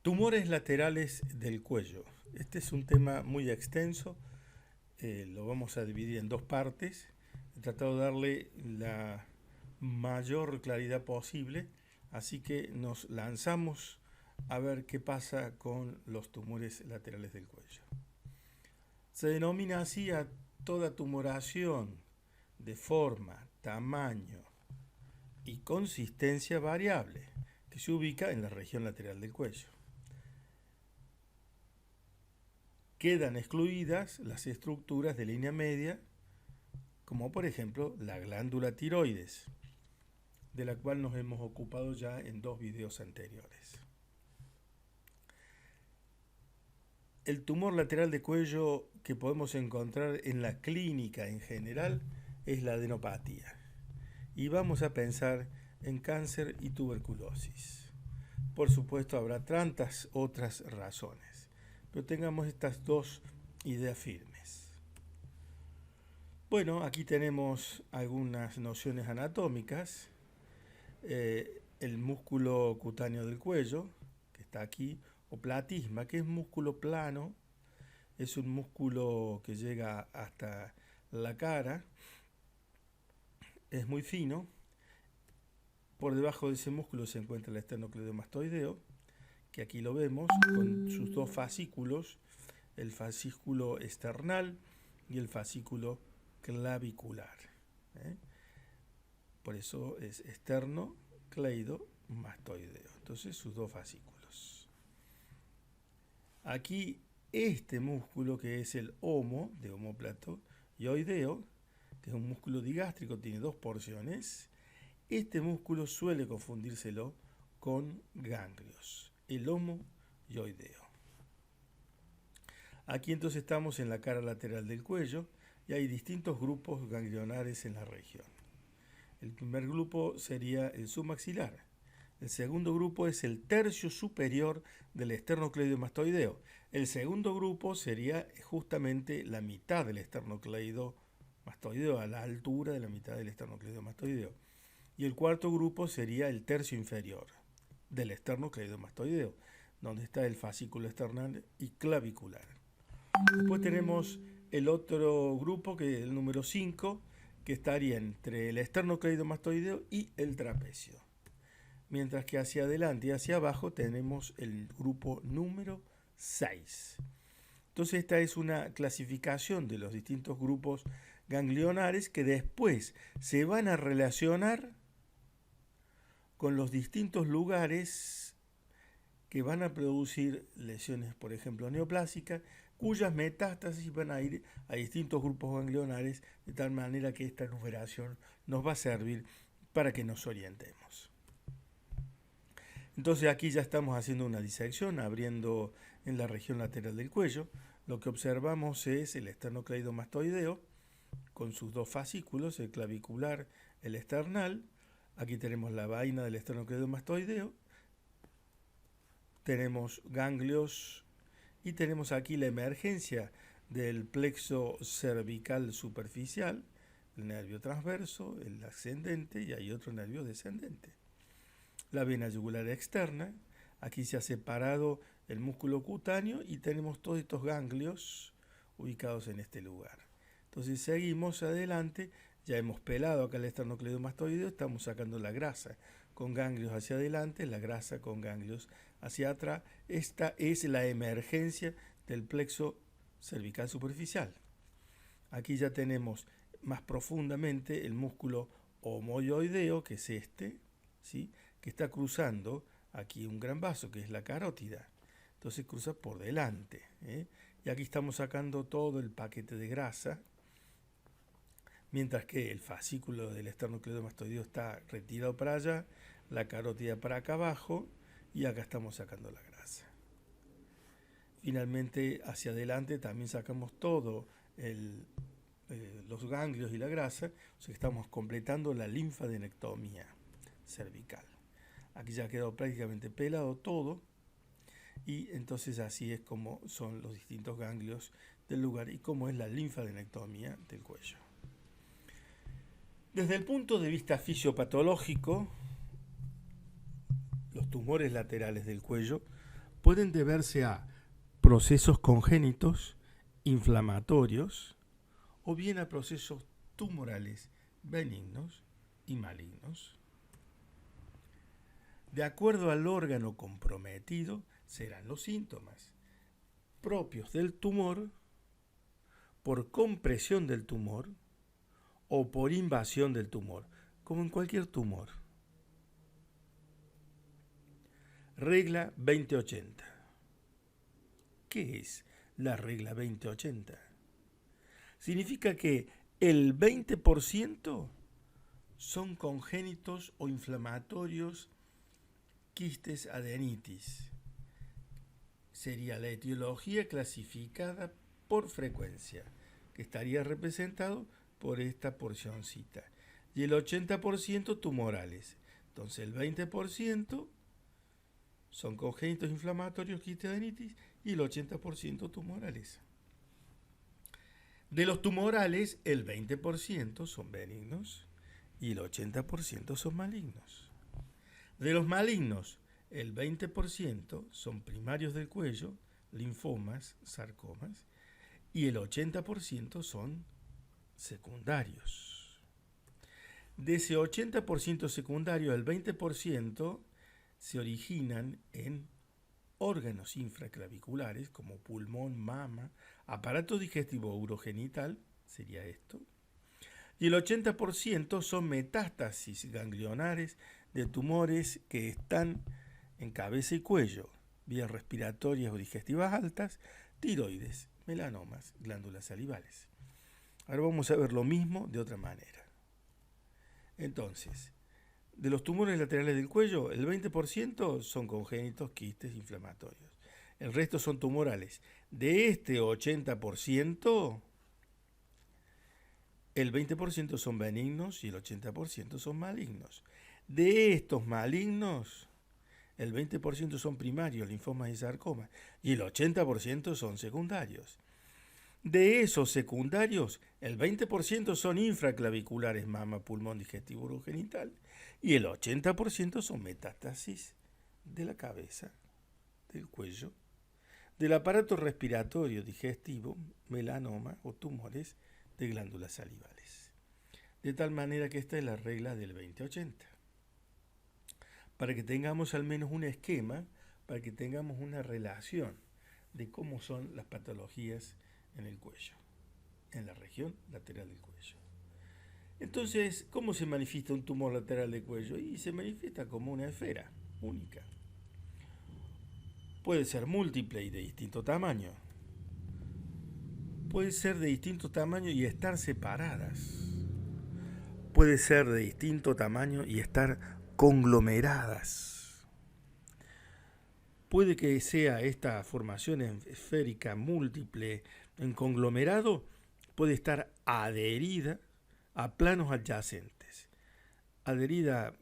Tumores laterales del cuello. Este es un tema muy extenso, lo vamos a dividir en dos partes. He tratado de darle la mayor claridad posible, así que nos lanzamos a ver qué pasa con los tumores laterales del cuello. Se denomina así a toda tumoración de forma, tamaño y consistencia variable que se ubica en la región lateral del cuello. Quedan excluidas las estructuras de línea media, como por ejemplo la glándula tiroides, de la cual nos hemos ocupado ya en dos videos anteriores. El tumor lateral de cuello que podemos encontrar en la clínica en general es la adenopatía. Y vamos a pensar en cáncer y tuberculosis. Por supuesto habrá tantas otras razones, pero tengamos estas dos ideas firmes. Bueno, aquí tenemos algunas nociones anatómicas. El músculo cutáneo del cuello, que está aquí, o platisma, que es músculo plano, es un músculo que llega hasta la cara, es muy fino. Por debajo de ese músculo se encuentra el esternocleidomastoideo, que aquí lo vemos con sus dos fascículos, el fascículo esternal y el fascículo clavicular. ¿eh? Por eso es esternocleidomastoideo. Entonces sus dos fascículos. Aquí este músculo que es el homo, de omóplato, y oideo, que es un músculo digástrico, tiene dos porciones. Este músculo suele confundírselo con ganglios, el homoyoideo. Aquí entonces estamos en la cara lateral del cuello y hay distintos grupos ganglionares en la región. El primer grupo sería el submaxilar. El segundo grupo es el tercio superior del esternocleidomastoideo. El segundo grupo sería justamente la mitad del esternocleidomastoideo, a la altura de la mitad del esternocleidomastoideo. Y el cuarto grupo sería el tercio inferior del esternocleidomastoideo, donde está el fascículo esternal y clavicular. Después tenemos el otro grupo, que es el número 5, que estaría entre el esternocleidomastoideo y el trapecio. Mientras que hacia adelante y hacia abajo tenemos el grupo número 6. Entonces esta es una clasificación de los distintos grupos ganglionares que después se van a relacionar con los distintos lugares que van a producir lesiones, por ejemplo, neoplásicas, cuyas metástasis van a ir a distintos grupos ganglionares, de tal manera que esta numeración nos va a servir para que nos orientemos. Entonces aquí ya estamos haciendo una disección, abriendo en la región lateral del cuello. Lo que observamos es el esternocleidomastoideo, con sus dos fascículos, el clavicular, el esternal. Aquí tenemos la vaina del esternocleidomastoideo. Tenemos ganglios y tenemos aquí la emergencia del plexo cervical superficial, el nervio transverso, el ascendente, y hay otro nervio descendente. La vena yugular externa, aquí se ha separado el músculo cutáneo y tenemos todos estos ganglios ubicados en este lugar. Entonces seguimos adelante, ya hemos pelado acá el esternocleidomastoideo, estamos sacando la grasa con ganglios hacia adelante, la grasa con ganglios hacia atrás. Esta es la emergencia del plexo cervical superficial. Aquí ya tenemos más profundamente el músculo homoyoideo, que es este, ¿sí? Que está cruzando aquí un gran vaso, que es la carótida. Entonces cruza por delante. Y aquí estamos sacando todo el paquete de grasa, mientras que el fascículo del esternocleidomastoideo está retirado para allá, la carótida para acá abajo, y acá estamos sacando la grasa. Finalmente, hacia adelante también sacamos todo los ganglios y la grasa, o sea que estamos completando la linfadenectomía cervical. Aquí ya ha quedado prácticamente pelado todo, y entonces así es como son los distintos ganglios del lugar y cómo es la linfadenectomía del cuello. Desde el punto de vista fisiopatológico, los tumores laterales del cuello pueden deberse a procesos congénitos, inflamatorios, o bien a procesos tumorales benignos y malignos. De acuerdo al órgano comprometido, serán los síntomas propios del tumor, por compresión del tumor o por invasión del tumor, como en cualquier tumor. Regla 2080. ¿Qué es la regla 2080? Significa que el 20% son congénitos o inflamatorios, quistes, adenitis. Sería la etiología clasificada por frecuencia, que estaría representado por esta porcioncita. Y el 80% tumorales. Entonces el 20% son congénitos inflamatorios, quistes, adenitis, y el 80% tumorales. De los tumorales, el 20% son benignos y el 80% son malignos. De los malignos, el 20% son primarios del cuello, linfomas, sarcomas, y el 80% son secundarios. De ese 80% secundario, el 20% se originan en órganos infraclaviculares como pulmón, mama, aparato digestivo urogenital, sería esto, y el 80% son metástasis ganglionares de tumores que están en cabeza y cuello, vías respiratorias o digestivas altas, tiroides, melanomas, glándulas salivales. Ahora vamos a ver lo mismo de otra manera. Entonces, de los tumores laterales del cuello, el 20% son congénitos, quistes, inflamatorios. El resto son tumorales. De este 80%, el 20% son benignos y el 80% son malignos. De estos malignos, el 20% son primarios, linfomas y sarcomas, y el 80% son secundarios. De esos secundarios, el 20% son infraclaviculares, mama, pulmón, digestivo, urogenital, y el 80% son metástasis de la cabeza, del cuello, del aparato respiratorio, digestivo, melanoma o tumores de glándulas salivales. De tal manera que esta es la regla del 20-80. Para que tengamos al menos un esquema, para que tengamos una relación de cómo son las patologías en el cuello, en la región lateral del cuello. Entonces, ¿cómo se manifiesta un tumor lateral del cuello? Y se manifiesta como una esfera única. Puede ser múltiple y de distinto tamaño. Puede ser de distinto tamaño y estar separadas. Puede ser de distinto tamaño y estar conglomeradas. Puede que sea esta formación esférica múltiple en conglomerado, puede estar adherida a planos adyacentes, adherida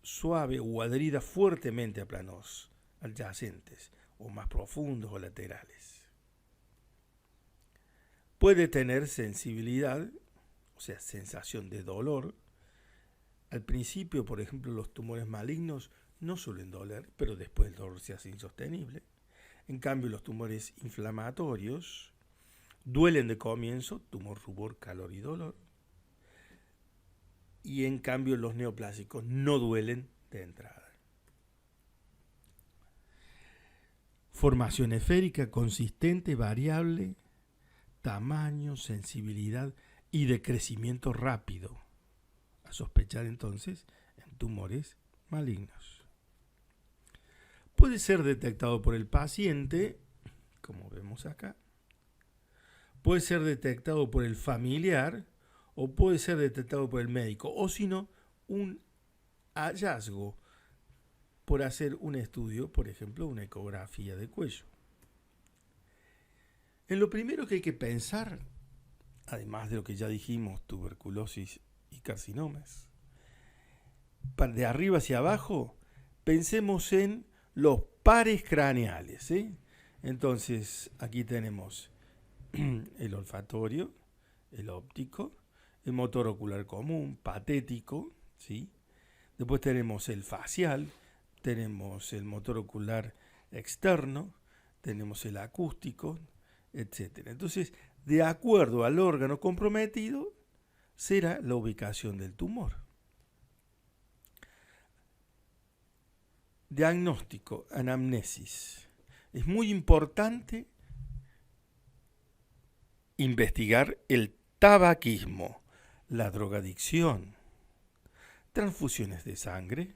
suave o adherida fuertemente a planos adyacentes o más profundos o laterales. Puede tener sensibilidad, o sea, sensación de dolor. Al principio, por ejemplo, los tumores malignos no suelen doler, pero después el dolor se hace insostenible. En cambio, los tumores inflamatorios duelen de comienzo, tumor, rubor, calor y dolor. Y en cambio, los neoplásicos no duelen de entrada. Formación esférica consistente, variable, tamaño, sensibilidad y de crecimiento rápido. A sospechar entonces en tumores malignos. Puede ser detectado por el paciente, como vemos acá. Puede ser detectado por el familiar o puede ser detectado por el médico. O si no, un hallazgo por hacer un estudio, por ejemplo, una ecografía de cuello. En lo primero que hay que pensar, además de lo que ya dijimos, tuberculosis y carcinomas, de arriba hacia abajo, pensemos en los pares craneales, ¿sí? Entonces, aquí tenemos el olfatorio, el óptico, el motor ocular común, patético, ¿sí? Después tenemos el facial, tenemos el motor ocular externo, tenemos el acústico, etc. Entonces, de acuerdo al órgano comprometido, será la ubicación del tumor. Diagnóstico, anamnesis. Es muy importante investigar el tabaquismo, la drogadicción, transfusiones de sangre,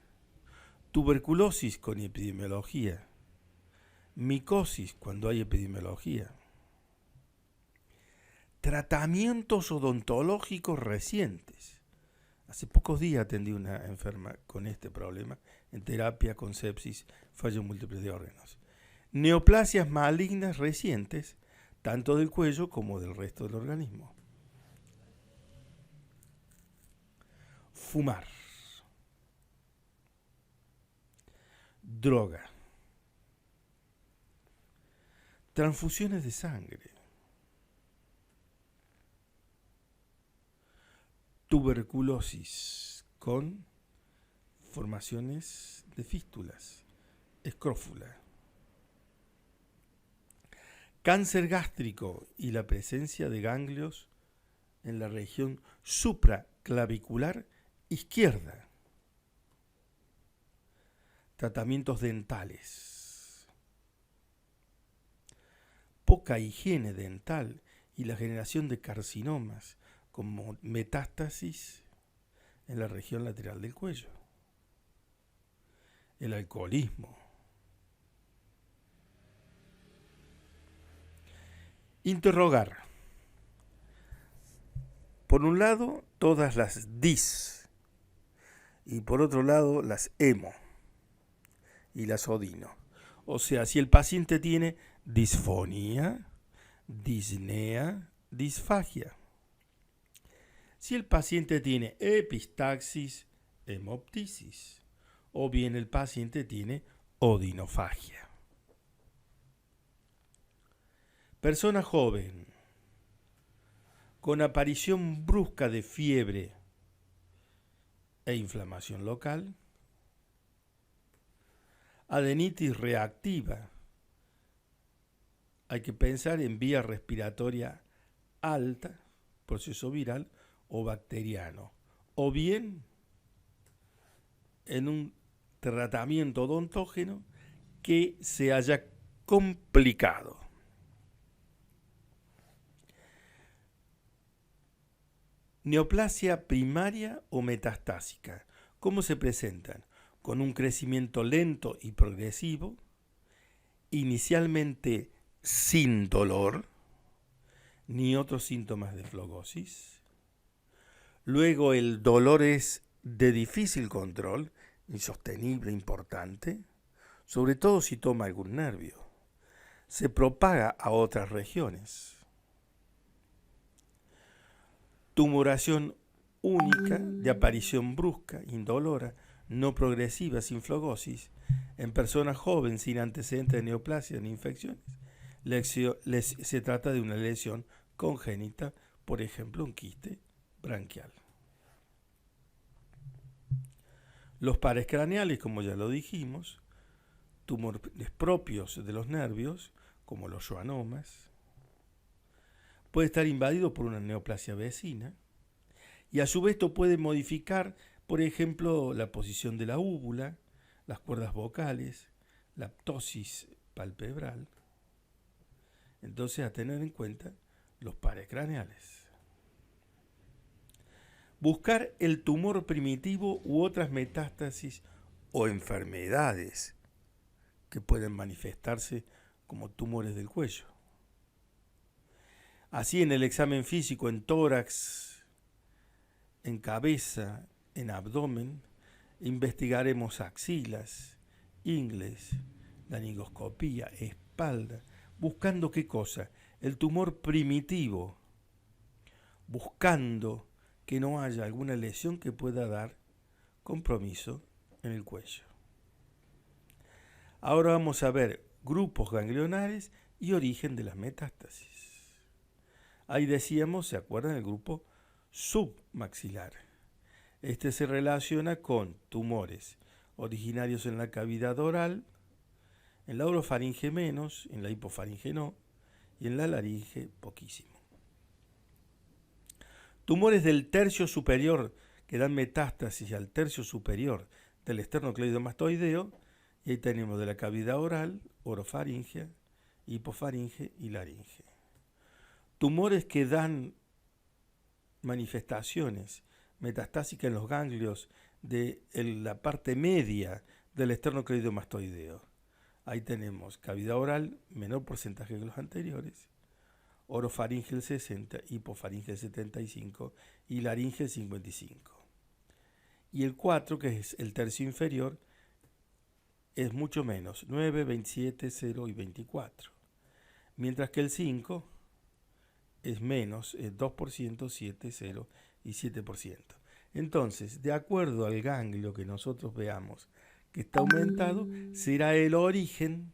tuberculosis con epidemiología, micosis cuando hay epidemiología, tratamientos odontológicos recientes. Hace pocos días atendí una enferma con este problema en terapia con sepsis, fallo múltiple de órganos. Neoplasias malignas recientes, tanto del cuello como del resto del organismo. Fumar. Droga. Transfusiones de sangre. Tuberculosis con formaciones de fístulas. Escrófula. Cáncer gástrico y la presencia de ganglios en la región supraclavicular izquierda. Tratamientos dentales. Poca higiene dental y la generación de carcinomas como metástasis en la región lateral del cuello. El alcoholismo. Interrogar. Por un lado, todas las dis y por otro lado, las hemo y las odino. O sea, si el paciente tiene disfonía, disnea, disfagia. Si el paciente tiene epistaxis, hemoptisis. O bien el paciente tiene odinofagia. Persona joven, con aparición brusca de fiebre e inflamación local, adenitis reactiva. Hay que pensar en vía respiratoria alta, proceso viral o bacteriano, o bien en un tratamiento odontógeno que se haya complicado. Neoplasia primaria o metastásica. ¿Cómo se presentan? Con un crecimiento lento y progresivo, inicialmente sin dolor, ni otros síntomas de flogosis. Luego el dolor es de difícil control, insostenible, importante, sobre todo si toma algún nervio. Se propaga a otras regiones. Tumoración única de aparición brusca, indolora, no progresiva, sin flogosis, en personas jóvenes sin antecedentes de neoplasia ni infecciones. Se trata de una lesión congénita, por ejemplo, un quiste branquial. Los pares craneales, como ya lo dijimos, tumores propios de los nervios, como los schwannomas, puede estar invadido por una neoplasia vecina y a su vez esto puede modificar, por ejemplo, la posición de la úvula, las cuerdas vocales, la ptosis palpebral. Entonces, a tener en cuenta los pares craneales. Buscar el tumor primitivo u otras metástasis o enfermedades que pueden manifestarse como tumores del cuello. Así, en el examen físico, en tórax, en cabeza, en abdomen, investigaremos axilas, ingles, laringoscopía, espalda, buscando ¿qué cosa? El tumor primitivo, buscando que no haya alguna lesión que pueda dar compromiso en el cuello. Ahora vamos a ver grupos ganglionares y origen de las metástasis. Ahí decíamos, ¿se acuerdan? El grupo submaxilar. Este se relaciona con tumores originarios en la cavidad oral, En la orofaringe menos, en la hipofaringe no, y en la laringe poquísimo. Tumores del tercio superior que dan metástasis al tercio superior del esternocleidomastoideo, y ahí tenemos de la cavidad oral, orofaringe, hipofaringe y laringe. Tumores que dan manifestaciones metastásicas en los ganglios de la parte media del esternocleidomastoideo. Ahí tenemos cavidad oral, menor porcentaje que los anteriores, orofaringe el 60, hipofaringe el 75 y laringe el 55. Y el 4, que es el tercio inferior, es mucho menos, 9, 27, 0 y 24. Mientras que el 5 es menos, es 2%, 7, 0 y 7%. Entonces, de acuerdo al ganglio que nosotros veamos que está aumentado, será el origen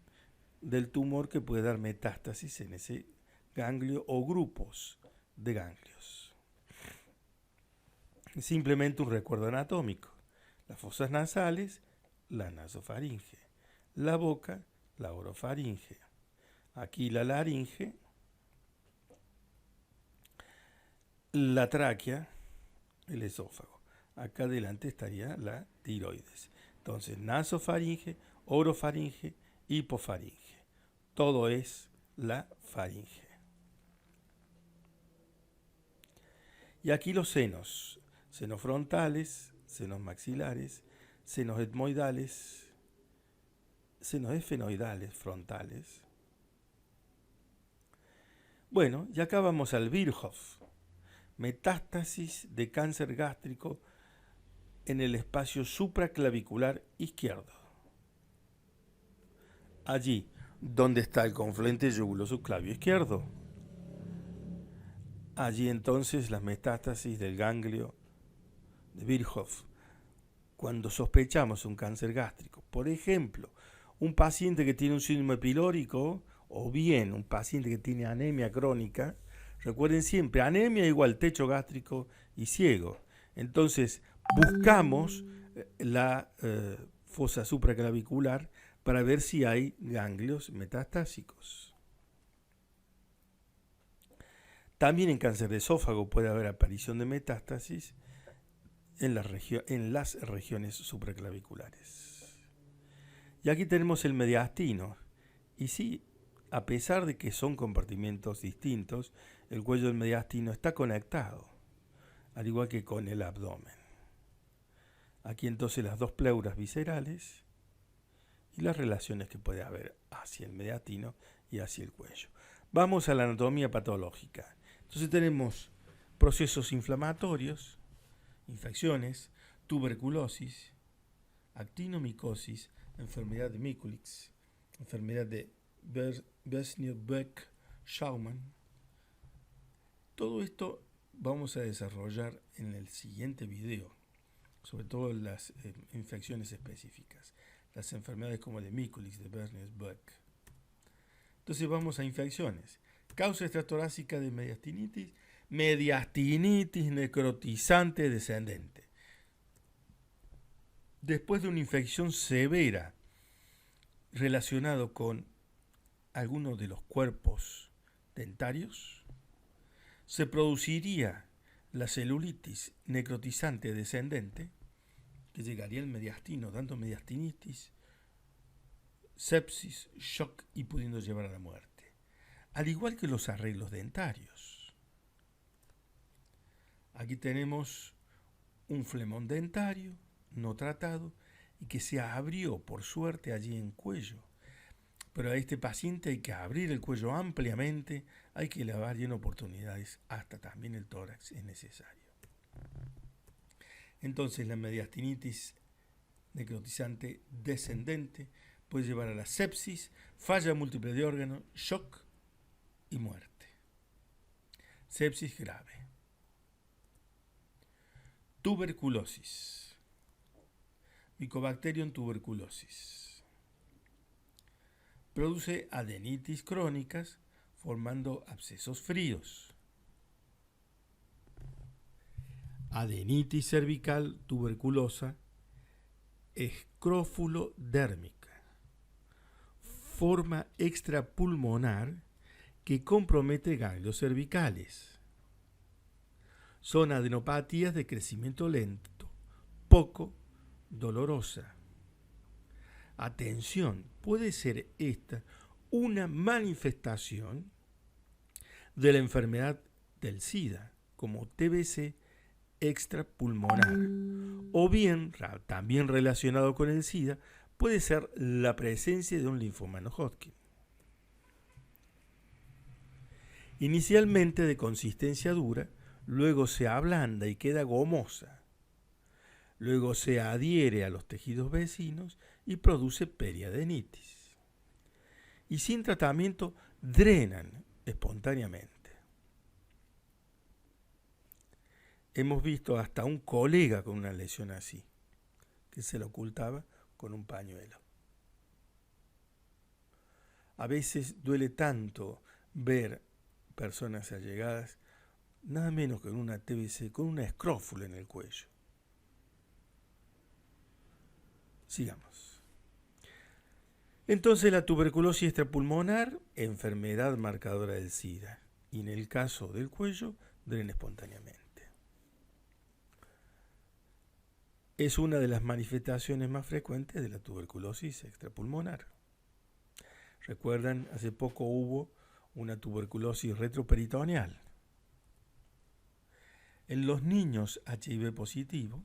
del tumor que puede dar metástasis en ese ganglio o grupos de ganglios. Simplemente un recuerdo anatómico. Las fosas nasales, la nasofaringe. La boca, la orofaringe. Aquí la laringe. La tráquea, el esófago. Acá adelante estaría la tiroides. Entonces, nasofaringe, orofaringe, hipofaringe. Todo es la faringe. Y aquí los senos. Senos frontales, senos maxilares, senos etmoidales, senos esfenoidales frontales. Bueno, y acá vamos al Virchow. Metástasis de cáncer gástrico en el espacio supraclavicular izquierdo. Allí, donde está el confluente yugulo-subclavio izquierdo. Allí entonces las metástasis del ganglio de Virchow. Cuando sospechamos un cáncer gástrico, por ejemplo, un paciente que tiene un síndrome pilórico o bien un paciente que tiene anemia crónica, recuerden siempre, anemia igual techo gástrico y ciego. Entonces, buscamos la fosa supraclavicular para ver si hay ganglios metastásicos. También en cáncer de esófago puede haber aparición de metástasis en las regiones supraclaviculares. Y aquí tenemos el mediastino. Y sí, a pesar de que son compartimientos distintos, el cuello del mediastino está conectado, al igual que con el abdomen. Aquí entonces las dos pleuras viscerales y las relaciones que puede haber hacia el mediastino y hacia el cuello. Vamos a la anatomía patológica. Entonces tenemos procesos inflamatorios, infecciones, tuberculosis, actinomicosis, enfermedad de Mikulicz, enfermedad de Belsniak-Schaumann. Todo esto vamos a desarrollar en el siguiente video, sobre todo las infecciones específicas, las enfermedades como de Mikulicz, de Belsniak. Entonces vamos a infecciones. Causa extratorácica de mediastinitis necrotizante descendente. Después de una infección severa relacionado con alguno de los cuerpos dentarios, se produciría la celulitis necrotizante descendente, que llegaría al mediastino, dando mediastinitis, sepsis, shock y pudiendo llevar a la muerte. Al igual que los arreglos dentarios. Aquí tenemos un flemón dentario no tratado y que se abrió por suerte allí en cuello. Pero a este paciente hay que abrir el cuello ampliamente, hay que lavar y en oportunidades hasta también el tórax es necesario. Entonces la mediastinitis necrotizante descendente puede llevar a la sepsis, falla múltiple de órganos, shock y muerte. Sepsis grave. Tuberculosis. Mycobacterium tuberculosis. Produce adenitis crónicas formando abscesos fríos. Adenitis cervical tuberculosa escrofulodérmica. forma extrapulmonar que compromete ganglios cervicales. Son adenopatías de crecimiento lento, poco dolorosa. Atención, puede ser esta una manifestación de la enfermedad del SIDA, como TBC extrapulmonar, o bien, también relacionado con el SIDA, puede ser la presencia de un linfoma no Hodgkin. Inicialmente de consistencia dura, luego se ablanda y queda gomosa. Luego se adhiere a los tejidos vecinos y produce periadenitis. Y sin tratamiento drenan espontáneamente. Hemos visto hasta un colega con una lesión así, que se la ocultaba con un pañuelo. A veces duele tanto ver personas allegadas, nada menos que con una TBC, con una escrófula en el cuello. Sigamos. Entonces la tuberculosis extrapulmonar, enfermedad marcadora del SIDA, y en el caso del cuello, drena espontáneamente. Es una de las manifestaciones más frecuentes de la tuberculosis extrapulmonar. Recuerdan, hace poco hubo una tuberculosis retroperitoneal. En los niños HIV positivo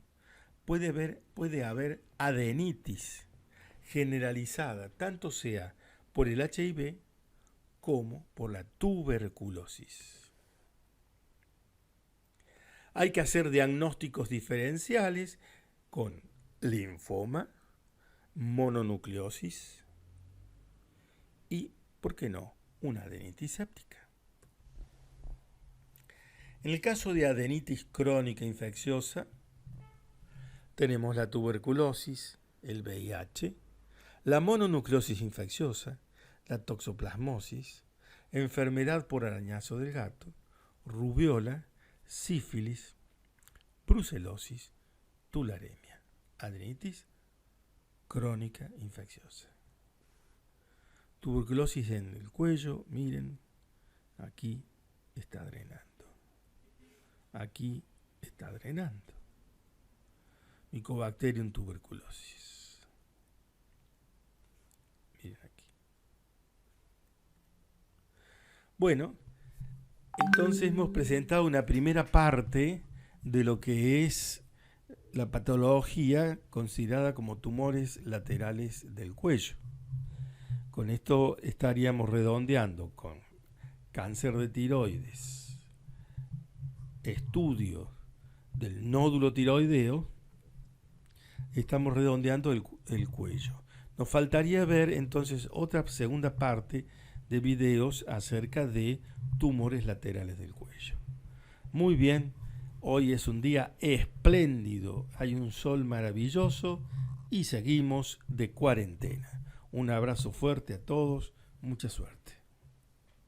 puede haber adenitis generalizada, tanto sea por el HIV como por la tuberculosis. Hay que hacer diagnósticos diferenciales con linfoma, mononucleosis y, ¿por qué no?, una adenitis séptica. En el caso de adenitis crónica infecciosa, tenemos la tuberculosis, el VIH, la mononucleosis infecciosa, la toxoplasmosis, enfermedad por arañazo del gato, rubiola, sífilis, brucelosis, tularemia, adenitis crónica infecciosa. Tuberculosis en el cuello, miren, aquí está drenando. Aquí está drenando. Mycobacterium tuberculosis. Miren aquí. Bueno, entonces hemos presentado una primera parte de lo que es la patología considerada como tumores laterales del cuello. Con esto estaríamos redondeando con cáncer de tiroides, estudio del nódulo tiroideo, estamos redondeando el cuello. Nos faltaría ver entonces otra segunda parte de videos acerca de tumores laterales del cuello. Muy bien, hoy es un día espléndido, hay un sol maravilloso y seguimos de cuarentena. Un abrazo fuerte a todos, mucha suerte.